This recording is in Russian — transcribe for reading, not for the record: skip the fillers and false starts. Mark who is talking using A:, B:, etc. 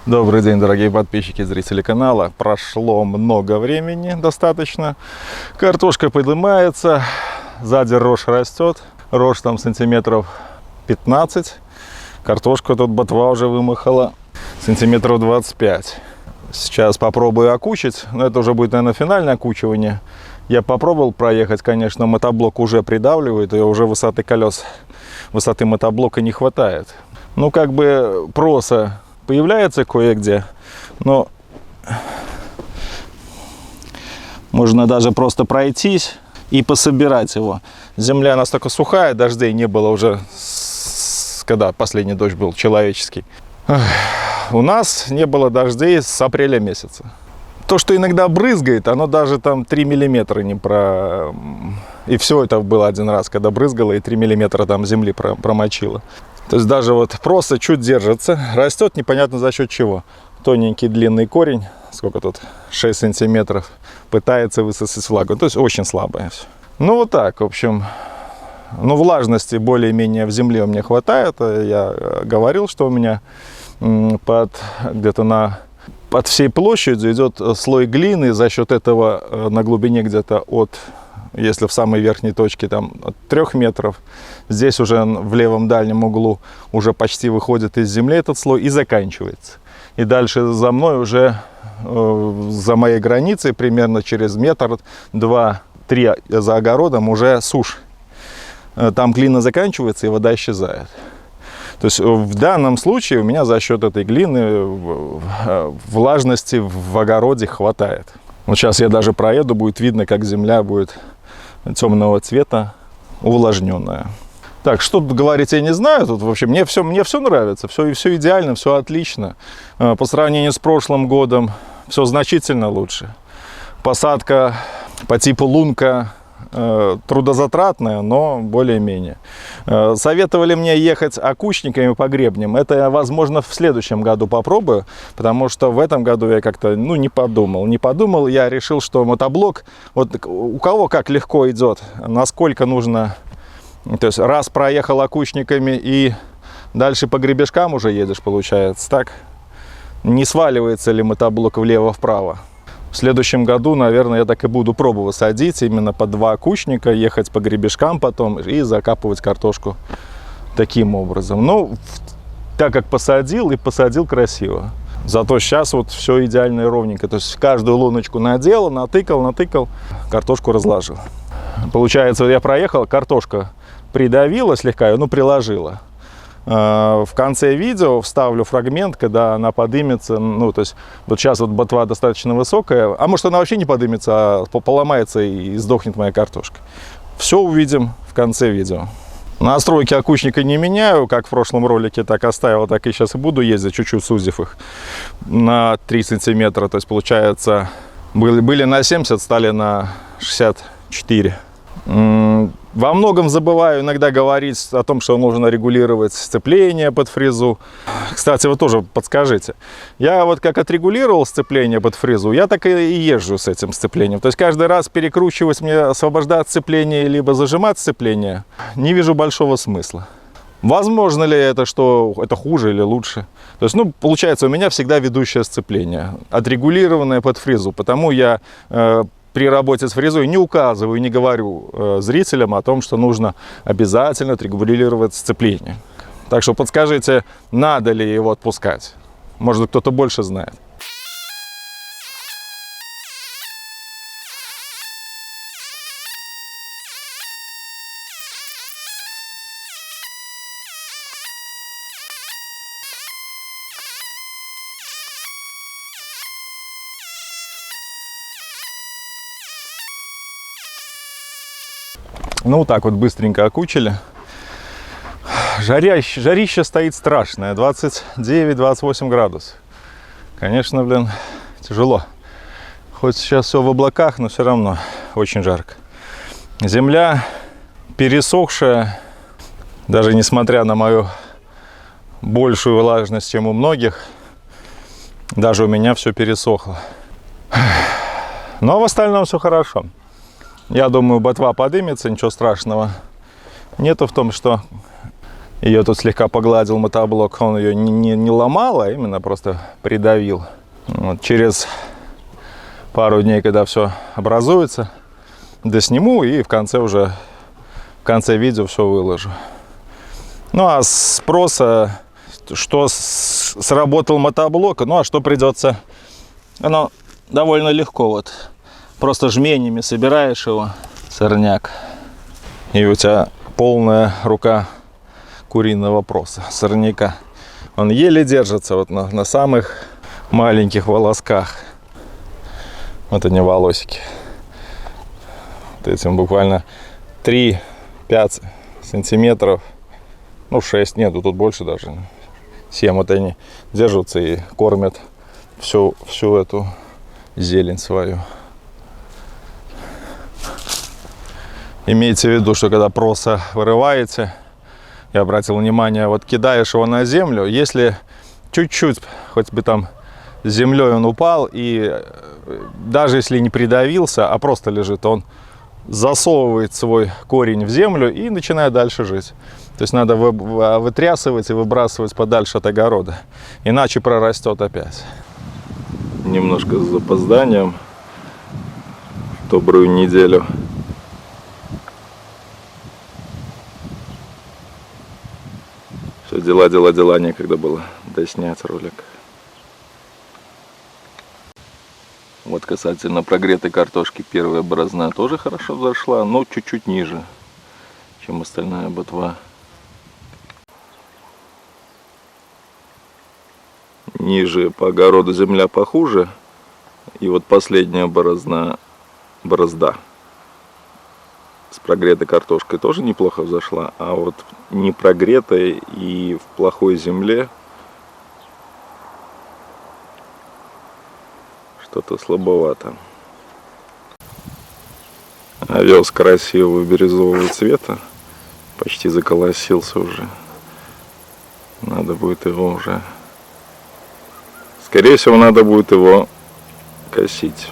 A: Добрый день, дорогие подписчики и зрители канала. Прошло много времени, достаточно. Картошка поднимается, сзади рожь растет. Рожь там сантиметров 15. Картошка тут ботва уже вымахала сантиметров 25. Сейчас попробую окучить, но это уже будет, наверное, финальное окучивание. Я попробовал проехать, конечно, мотоблок уже придавливает, и уже высоты колес, высоты мотоблока не хватает. Ну, как бы проса появляется кое-где, но можно даже просто пройтись и пособирать его. Земля настолько сухая, дождей не было уже, когда последний дождь был человеческий. У нас не было дождей с апреля месяца. То, что иногда брызгает, оно даже там 3 миллиметра не про... И все это было один раз, когда брызгало, и 3 миллиметра там земли промочило. То есть даже вот просто чуть держится, растет непонятно за счет чего. Тоненький длинный корень, сколько тут, 6 сантиметров, пытается высосать влагу. То есть очень слабое все. Ну вот так, в общем, ну влажности более-менее в земле у меня хватает. Я говорил, что у меня где-то под всей площадью идет слой глины, за счет этого на глубине где-то от... Если в самой верхней точке там от 3 метров, здесь уже в левом дальнем углу уже почти выходит из земли этот слой и заканчивается. И дальше за мной уже, за моей границей, примерно через метр, 2-3 за огородом уже сушь. Там глина заканчивается и вода исчезает. То есть в данном случае у меня за счет этой глины влажности в огороде хватает. Вот сейчас я даже проеду, будет видно, как земля будет темного цвета, увлажненная. Так, что тут говорить, я не знаю. Тут, в общем, мне все нравится, все идеально, все отлично. По сравнению с прошлым годом все значительно лучше. Посадка по типу лунка трудозатратная, но более-менее. Советовали мне ехать окучниками по гребням. Это я, возможно, в следующем году попробую, потому что в этом году я как-то, не подумал. Я решил, что мотоблок, вот у кого как легко идет, насколько нужно, то есть раз проехал окучниками и дальше по гребешкам уже едешь, получается, так? Не сваливается ли мотоблок влево-вправо? В следующем году, наверное, я так и буду пробовать садить именно по 2 окучника, ехать по гребешкам потом и закапывать картошку таким образом. Ну, так как посадил красиво. Зато сейчас вот все идеально и ровненько. То есть каждую луночку надел, натыкал, картошку разложил. Получается, я проехал, картошка придавила слегка, приложила. В конце видео вставлю фрагмент, когда она подымется. Ну, то есть вот сейчас вот ботва достаточно высокая, а может она вообще не подымется, а поломается и сдохнет моя картошка. Все увидим в конце видео. Настройки окучника не меняю, как в прошлом ролике, так оставил, так и сейчас и буду ездить, чуть-чуть сузив их на 3 сантиметра. То есть получается, были на 70, стали на 64. Во многом забываю иногда говорить о том, что нужно регулировать сцепление под фрезу. Кстати, вы тоже подскажите. Я вот как отрегулировал сцепление под фрезу, я так и езжу с этим сцеплением. То есть каждый раз перекручивать мне, освобождать сцепление, либо зажимать сцепление, не вижу большого смысла. Возможно ли это, что это хуже или лучше? То есть, получается, у меня всегда ведущее сцепление, отрегулированное под фрезу, потому я... при работе с фрезой не указываю, не говорю зрителям о том, что нужно обязательно отрегулировать сцепление. Так что подскажите, надо ли его отпускать? Может, кто-то больше знает. Ну, вот так вот быстренько окучили. Жарище стоит страшное, 29-28 градусов. Конечно, тяжело. Хоть сейчас все в облаках, но все равно очень жарко. Земля пересохшая, даже несмотря на мою большую влажность, чем у многих, даже у меня все пересохло. Но в остальном все хорошо. Я думаю, ботва подымется, ничего страшного. Нету в том, что Ее тут слегка погладил мотоблок, он ее не ломал, а именно просто придавил. Вот, через пару дней, когда все образуется, досниму и в конце видео все выложу. Ну а спроса, что сработал мотоблок, ну а что придется, оно довольно легко, вот просто жменями собираешь его, сорняк, и у тебя полная рука куриного проса, сорняка. Он еле держится вот на самых маленьких волосках. Вот они волосики. Вот этим буквально 3-5 сантиметров. Ну 6, нету, тут больше даже. 7 вот они держатся и кормят всю эту зелень свою. Имейте в виду, что когда проса вырываете, я обратил внимание, вот кидаешь его на землю, если чуть-чуть, хоть бы там с землей он упал, и даже если не придавился, а просто лежит, он засовывает свой корень в землю и начинает дальше жить. То есть надо вытрясывать и выбрасывать подальше от огорода, иначе прорастет опять. Немножко с запозданием, добрую неделю. Все, дела, некогда было доснять ролик. Вот касательно прогретой картошки, первая борозна тоже хорошо взошла, но чуть-чуть ниже, чем остальная ботва. Ниже по огороду земля похуже. И вот последняя борозда с прогретой картошкой тоже неплохо взошла, а вот не прогретой и в плохой земле что-то слабовато. Овес красивого бирюзового цвета, почти заколосился уже. Надо будет его уже, скорее всего, надо будет его косить.